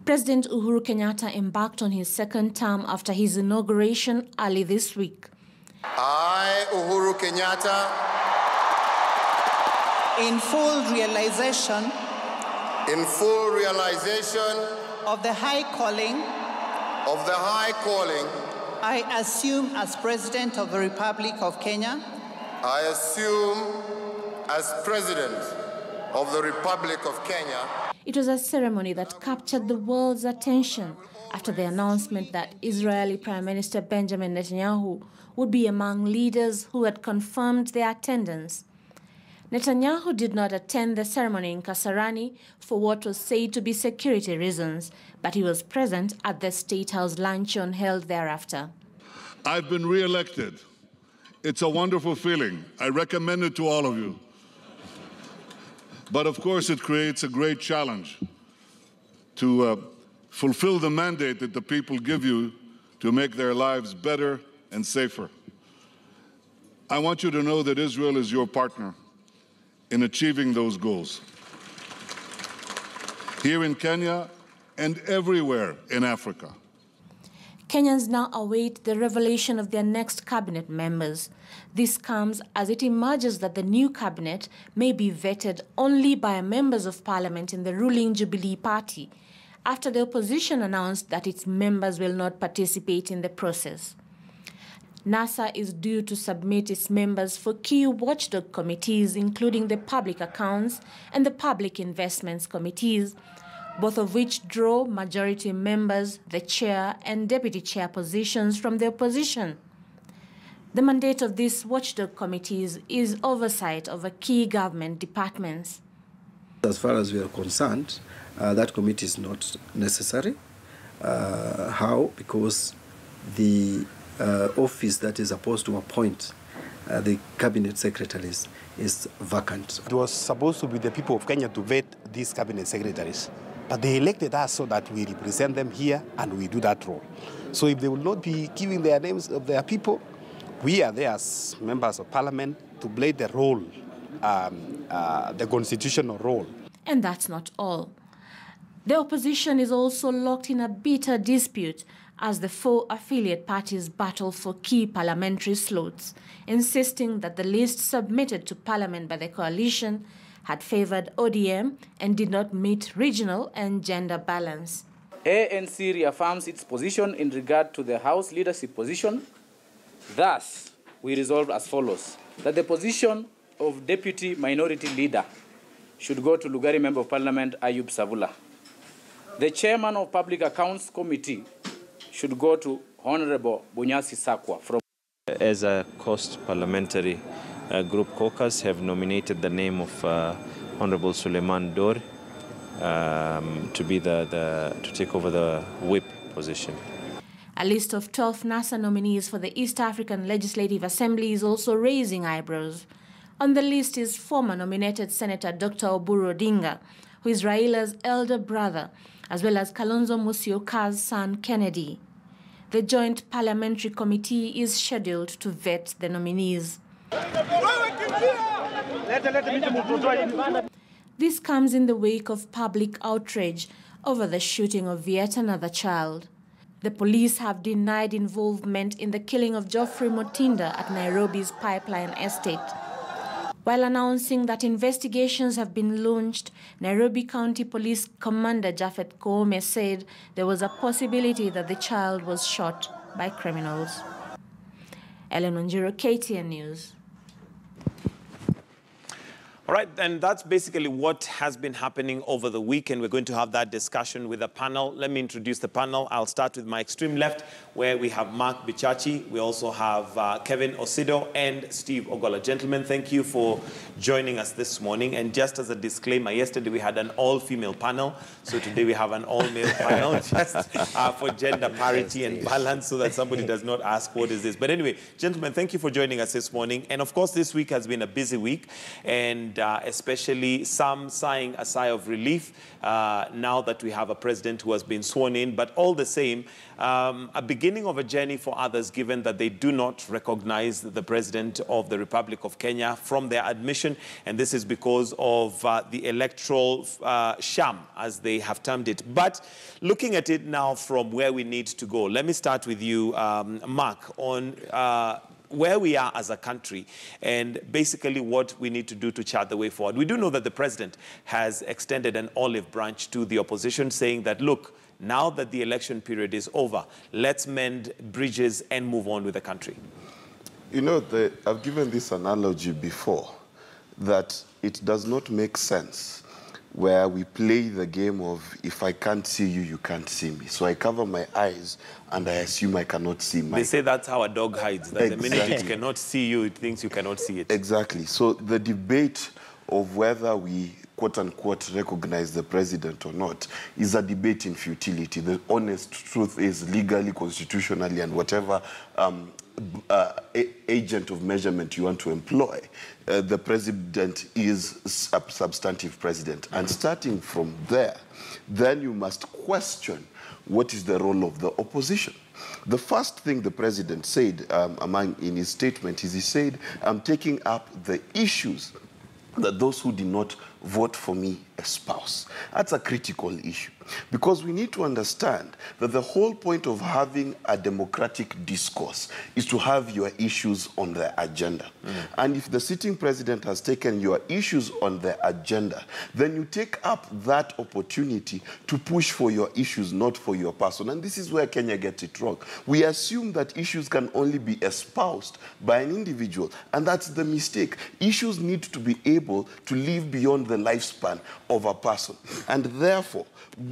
President Uhuru Kenyatta embarked on his second term after his inauguration early this week. I, Uhuru Kenyatta, in full realization of the high calling I assume as President of the Republic of Kenya. I assume as President of the Republic of Kenya. It was a ceremony that captured the world's attention after the announcement that Israeli Prime Minister Benjamin Netanyahu would be among leaders who had confirmed their attendance. Netanyahu did not attend the ceremony in Kasarani for what was said to be security reasons, but he was present at the State House luncheon held thereafter. I've been re-elected. It's a wonderful feeling. I recommend it to all of you. But of course, it creates a great challenge to fulfill the mandate that the people give you to make their lives better and safer. I want you to know that Israel is your partner in achieving those goals. Here in Kenya and everywhere in Africa. Kenyans now await the revelation of their next cabinet members. This comes as it emerges that the new cabinet may be vetted only by members of parliament in the ruling Jubilee Party, after the opposition announced that its members will not participate in the process. NASA is due to submit its members for key watchdog committees, including the Public Accounts and the Public Investments Committees, both of which draw majority members, the chair and deputy chair positions from the opposition. The mandate of these watchdog committees is oversight over key government departments. As far as we are concerned, that committee is not necessary. How? Because the office that is supposed to appoint the cabinet secretaries is vacant. It was supposed to be the people of Kenya to vet these cabinet secretaries. But they elected us so that we represent them here and we do that role. So if they will not be giving their names of their people, we are there as members of parliament to play the role, the constitutional role. And that's not all. The opposition is also locked in a bitter dispute as the four affiliate parties battle for key parliamentary slots, insisting that the list submitted to parliament by the coalition had favored ODM and did not meet regional and gender balance. ANC reaffirms its position in regard to the House leadership position. Thus, we resolve as follows: that the position of Deputy Minority Leader should go to Lugari Member of Parliament Ayub Savula. The Chairman of Public Accounts Committee should go to Honorable Bunyasi Sakwa. As a coast parliamentary group caucus have nominated the name of Honorable Suleiman Dor to take over the whip position. A list of 12 NASA nominees for the East African Legislative Assembly is also raising eyebrows. On the list is former nominated Senator Dr. Raila Odinga, who is Raila's elder brother, as well as Kalonzo Musyoka's son Kennedy. The Joint Parliamentary Committee is scheduled to vet the nominees. This comes in the wake of public outrage over the shooting of yet another child. The police have denied involvement in the killing of Geoffrey Mutinda at Nairobi's Pipeline Estate. While announcing that investigations have been launched, Nairobi County Police Commander Japhet Koome said there was a possibility that the child was shot by criminals. Ellen Wanjiru, KTN News. All right, and that's basically what has been happening over the weekend. We're going to have that discussion with the panel. Let me introduce the panel. I'll start with my extreme left, where we have Mark Bichachi. We also have Kevin Osido and Steve Ogola. Gentlemen, thank you for joining us this morning. And just as a disclaimer, yesterday we had an all-female panel. So today we have an all-male panel just for gender parity and balance so that somebody does not ask, what is this? But anyway, gentlemen, thank you for joining us this morning. And of course, this week has been a busy week. And and especially some sighing a sigh of relief now that we have a president who has been sworn in, but all the same, a beginning of a journey for others, given that they do not recognize the president of the Republic of Kenya from their admission, and this is because of the electoral sham, as they have termed it. But looking at it now from where we need to go, let me start with you, Mark, on where we are as a country and basically what we need to do to chart the way forward. We do know that the president has extended an olive branch to the opposition, saying that, look, now that the election period is over, let's mend bridges and move on with the country. You know, I've given this analogy before, that it does not make sense where we play the game of, if I can't see you, you can't see me. So I cover my eyes and I assume I cannot see my... They say that's how a dog hides, that Exactly. the minute it cannot see you, it thinks you cannot see it. Exactly. So the debate of whether we, quote-unquote, recognize the president or not is a debate in futility. The honest truth is, legally, constitutionally, and whatever agent of measurement you want to employ, the president is a substantive president. And starting from there, then you must question what is the role of the opposition. The first thing the president said in his statement is he said, I'm taking up the issues that those who did not vote for me espouse. That's a critical issue, because we need to understand that the whole point of having a democratic discourse is to have your issues on the agenda. And if the sitting president has taken your issues on the agenda, then you take up that opportunity to push for your issues, not for your person. And this is where Kenya gets it wrong. We assume that issues can only be espoused by an individual, and that's the mistake. Issues need to be able to live beyond the lifespan of a person. And therefore,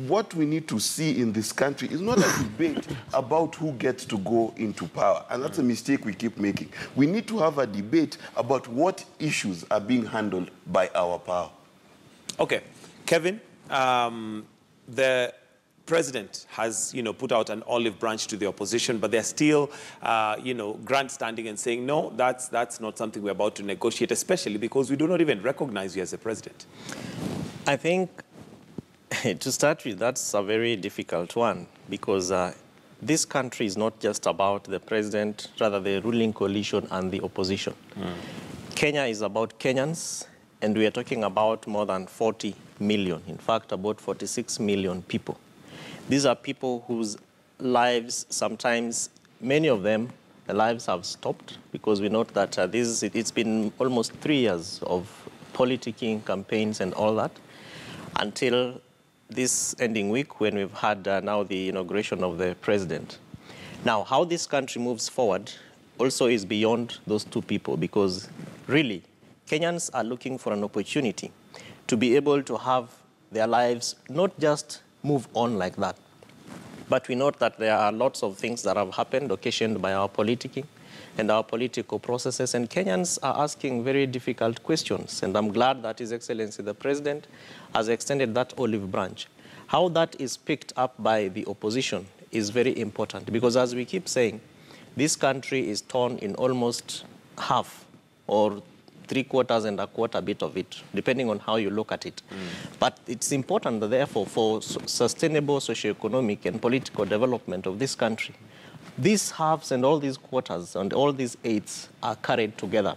what we need to see in this country is not a debate about who gets to go into power. And that's a mistake we keep making. We need to have a debate about what issues are being handled by our power. Okay. Kevin, the president has, put out an olive branch to the opposition, but they're still, grandstanding and saying, no, that's not something we're about to negotiate, especially because we do not even recognize you as a president. I think, to start with, that's a very difficult one, because this country is not just about the president, rather the ruling coalition and the opposition. Kenya is about Kenyans, and we are talking about more than 40 million, in fact, about 46 million people. These are people whose lives, sometimes, many of them, the lives have stopped, because we note that it's been almost 3 years of politicking, campaigns, and all that, until this ending week when we've had now the inauguration of the president. Now, how this country moves forward also is beyond those two people, because really, Kenyans are looking for an opportunity to be able to have their lives not just move on like that. But we note that there are lots of things that have happened, occasioned by our politicking and our political processes, and Kenyans are asking very difficult questions. And I'm glad that His Excellency the President has extended that olive branch. How that is picked up by the opposition is very important, because as we keep saying, this country is torn in almost half, or 3/4 and a quarter bit of it, depending on how you look at it. But it's important, therefore, for sustainable socioeconomic and political development of this country. These halves and all these quarters and all these eighths are carried together.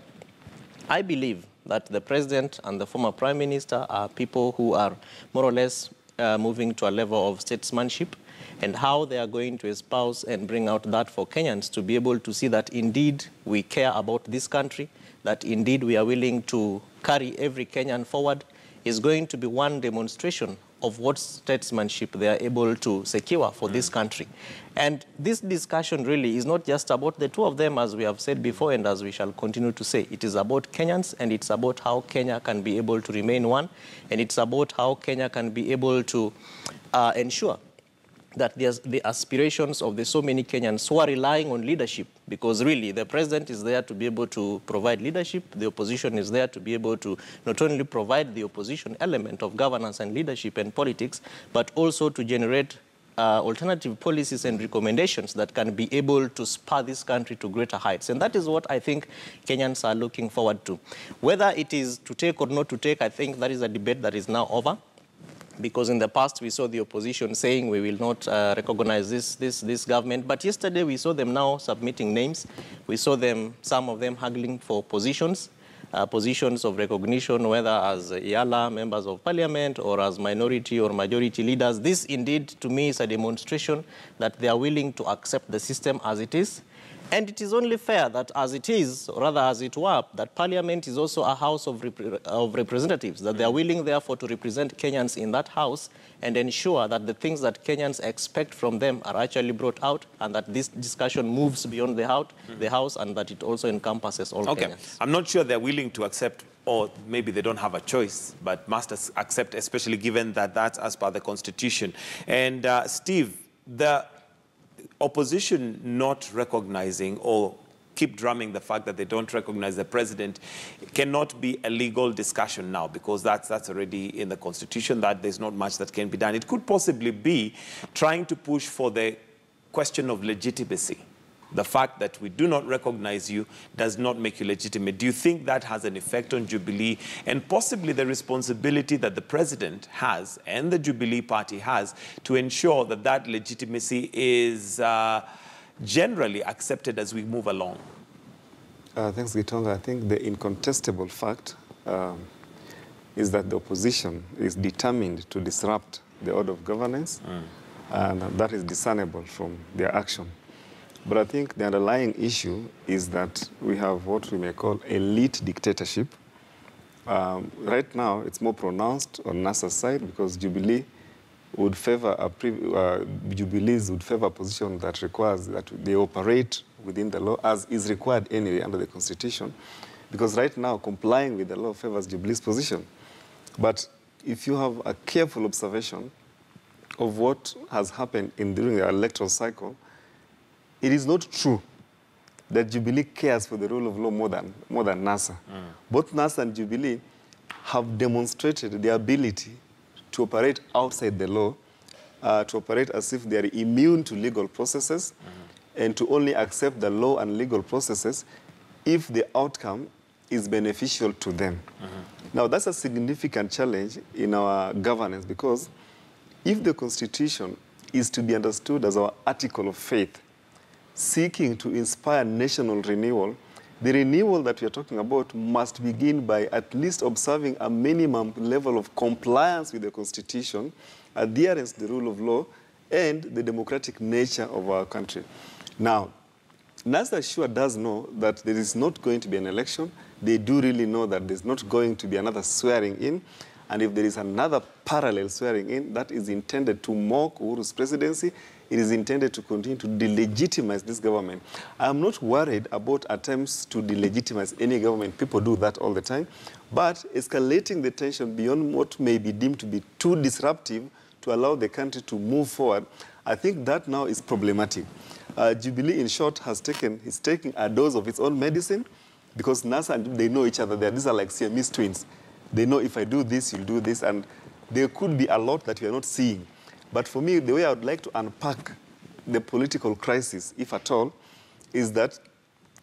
I believe that the president and the former prime minister are people who are more or less moving to a level of statesmanship, and how they are going to espouse and bring out that for Kenyans to be able to see that indeed we care about this country, that indeed we are willing to carry every Kenyan forward, is going to be one demonstration of what statesmanship they are able to secure for this country. And this discussion really is not just about the two of them, as we have said before and as we shall continue to say. It is about Kenyans, and it's about how Kenya can be able to remain one, and it's about how Kenya can be able to ensure that the aspirations of the so many Kenyans who are relying on leadership, because really the president is there to be able to provide leadership, the opposition is there to be able to not only provide the opposition element of governance and leadership and politics, but also to generate alternative policies and recommendations that can be able to spur this country to greater heights. And that is what I think Kenyans are looking forward to. Whether it is to take or not to take, I think that is a debate that is now over. Because in the past, we saw the opposition saying we will not recognize this government. But yesterday, we saw them now submitting names. We saw them, some of them haggling for positions of recognition, whether as Yala, members of parliament, or as minority or majority leaders. This indeed, to me, is a demonstration that they are willing to accept the system as it is. And it is only fair that as it is, or rather as it were, that parliament is also a house of representatives, that they are willing, therefore, to represent Kenyans in that house and ensure that the things that Kenyans expect from them are actually brought out and that this discussion moves beyond the house and that it also encompasses all Kenyans. I'm not sure they're willing to accept, or maybe they don't have a choice, but must accept, especially given that that's as per the Constitution. And Steve, the opposition not recognizing or keep drumming the fact that they don't recognize the president cannot be a legal discussion now, because that's already in the Constitution, that there's not much that can be done. It could possibly be trying to push for the question of legitimacy. The fact that we do not recognize you does not make you legitimate. Do you think that has an effect on Jubilee, and possibly the responsibility that the president has and the Jubilee party has to ensure that that legitimacy is generally accepted as we move along? Thanks, Gitonga. I think the incontestable fact is that the opposition is determined to disrupt the order of governance, and that is discernible from their action. But I think the underlying issue is that we have what we may call elite dictatorship. Right now, it's more pronounced on NASA's side because Jubilees would favor a position that requires that they operate within the law, as is required anyway under the Constitution. Because right now, complying with the law favors Jubilee's position. But if you have a careful observation of what has happened during the electoral cycle, it is not true that Jubilee cares for the rule of law more than NASA. Both NASA and Jubilee have demonstrated their ability to operate outside the law, to operate as if they are immune to legal processes, and to only accept the law and legal processes if the outcome is beneficial to them. Now, that's a significant challenge in our governance, because if the Constitution is to be understood as our article of faith, seeking to inspire national renewal, the renewal that we are talking about must begin by at least observing a minimum level of compliance with the Constitution, adherence to the rule of law, and the democratic nature of our country. Now, NASA sure does know that there is not going to be an election. They do really know that there's not going to be another swearing in. And if there is another parallel swearing in that is intended to mock Uhuru's presidency, it is intended to continue to delegitimize this government. I am not worried about attempts to delegitimize any government. People do that all the time. But escalating the tension beyond what may be deemed to be too disruptive to allow the country to move forward, I think that now is problematic. Jubilee, in short, is taking a dose of its own medicine, because NASA and they know each other. These are like Siamese twins. They know if I do this, you'll do this, and there could be a lot that we are not seeing. But for me, the way I would like to unpack the political crisis, if at all, is that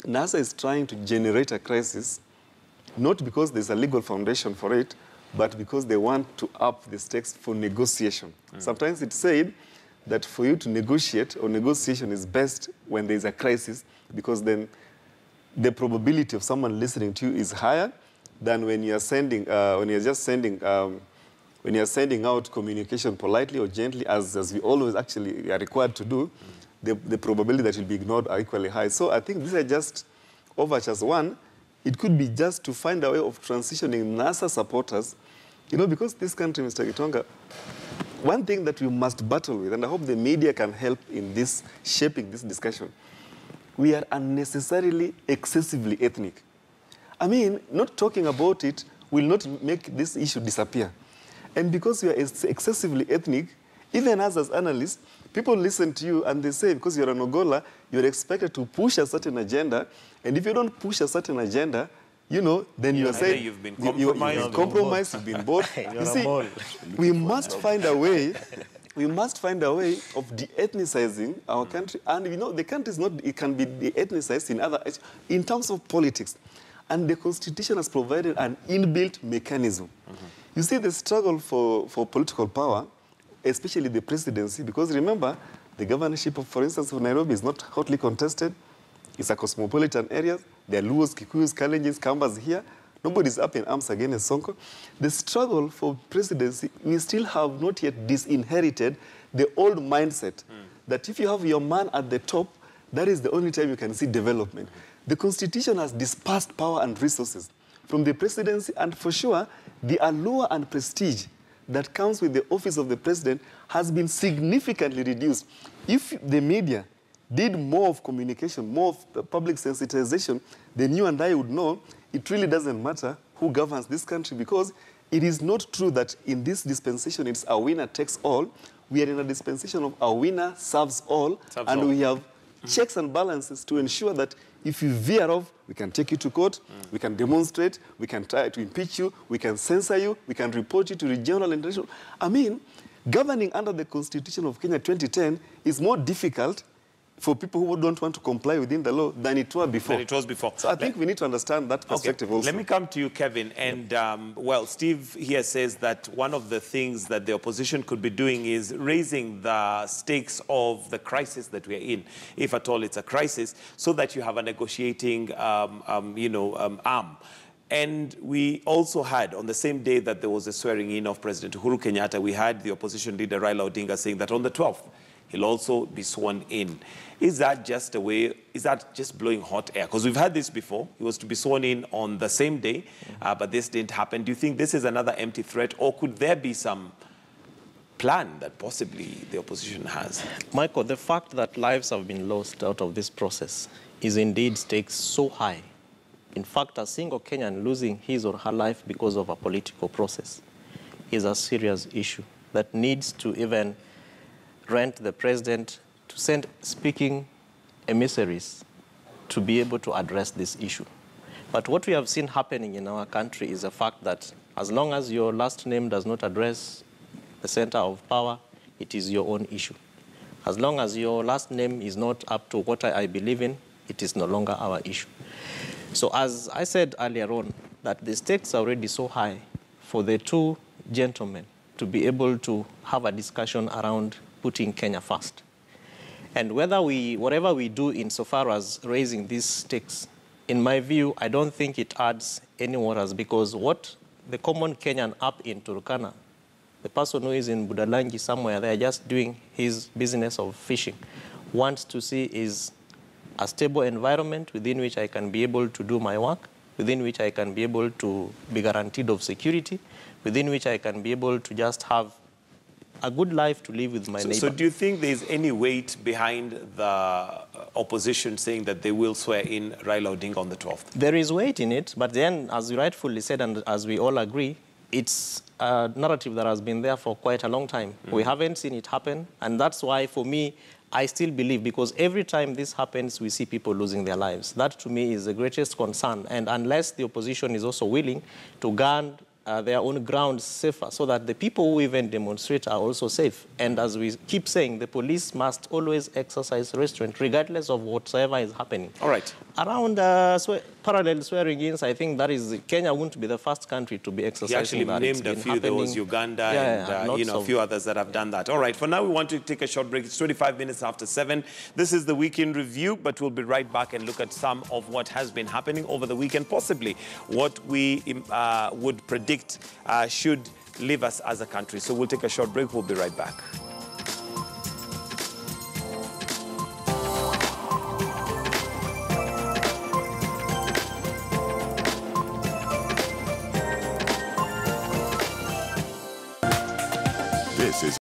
NASA is trying to generate a crisis, not because there's a legal foundation for it, but because they want to up the stakes for negotiation. Sometimes it's said that for you to negotiate, or negotiation is best when there's a crisis, because then the probability of someone listening to you is higher than when you're sending, when you're sending out communication politely or gently, as we always actually are required to do. The probability that you'll be ignored are equally high. So I think these are just overtures. One, it could be just to find a way of transitioning NASA supporters, because this country, Mr. Gitonga, one thing that we must battle with, and I hope the media can help in this, shaping this discussion, we are unnecessarily excessively ethnic. I mean, not talking about it will not make this issue disappear. And because you are excessively ethnic, even as analysts, people listen to you and they say, because you're an Ogola, you're expected to push a certain agenda. And if you don't push a certain agenda, then you're saying you've been compromised. You've been bought. You see, we must find a way we must find a way of de-ethnicizing our country. And you know, the country is not, it can be de-ethnicized in terms of politics. And the Constitution has provided an inbuilt mechanism. You see, the struggle for political power, especially the presidency, because remember, the governorship of, for instance, of Nairobi is not hotly contested. It's a cosmopolitan area. There are Luos, Kikuyus, Kalenjins, Kambas here. Nobody's up in arms against Sonko. The struggle for presidency, we still have not yet disinherited the old mindset that if you have your man at the top, that is the only time you can see development. The Constitution has dispersed power and resources from the presidency, and for sure, the allure and prestige that comes with the office of the president has been significantly reduced. If the media did more of communication, more of the public sensitization, then you and I would know it really doesn't matter who governs this country, because it is not true that in this dispensation it's a winner takes all. We are in a dispensation of a winner serves all, we have checks and balances to ensure that if you veer off, we can take you to court, we can demonstrate, we can try to impeach you, we can censor you, we can report you to regional and international. I mean, governing under the Constitution of Kenya 2010 is more difficult for people who don't want to comply within the law than it was before. So I think we need to understand that perspective also. Let me come to you, Kevin. And, well, Steve here says that one of the things that the opposition could be doing is raising the stakes of the crisis that we are in, if at all it's a crisis, so that you have a negotiating, arm. And we also had, on the same day that there was a swearing in of President Uhuru Kenyatta, we had the opposition leader Raila Odinga saying that on the 12th, he'll also be sworn in. Is that just a way, is that just blowing hot air? Because we've had this before. He was to be sworn in on the same day, but this didn't happen. Do you think this is another empty threat, or could there be some plan that possibly the opposition has? Michael, the fact that lives have been lost out of this process is indeed stakes so high. In fact, a single Kenyan losing his or her life because of a political process is a serious issue that needs to even rent the president to send speaking emissaries to be able to address this issue. But what we have seen happening in our country is the fact that as long as your last name does not address the center of power, it is your own issue. As long as your last name is not up to what I believe in, it is no longer our issue. So as I said earlier on, that the stakes are already so high for the two gentlemen to be able to have a discussion around putting Kenya first. And whatever we do insofar as raising these stakes, in my view, I don't think it adds any waters, because what the common Kenyan up in Turkana, the person who is in Budalangi somewhere, they're just doing his business of fishing, wants to see is a stable environment within which I can be able to do my work, within which I can be able to be guaranteed of security, within which I can be able to just have a good life to live with my neighbor. So do you think there's any weight behind the opposition saying that they will swear in Raila Odinga on the 12th? There is weight in it, but then, as you rightfully said, and as we all agree, it's a narrative that has been there for quite a long time. We haven't seen it happen, and that's why, for me, I still believe, because every time this happens, we see people losing their lives. That, to me, is the greatest concern. And unless the opposition is also willing to guard their own ground safer, so that the people who even demonstrate are also safe. And as we keep saying, the police must always exercise restraint, regardless of whatsoever is happening. All right. Around parallel swearing-ins, I think that is, Kenya won't be the first country to be exercising that. He actually named a few. There was Uganda and a few others that have done that. All right, for now, we want to take a short break. It's 25 minutes after 7. This is the Weekend Review, but we'll be right back and look at some of what has been happening over the weekend, possibly what we would predict should leave us as a country. So we'll take a short break. We'll be right back. This is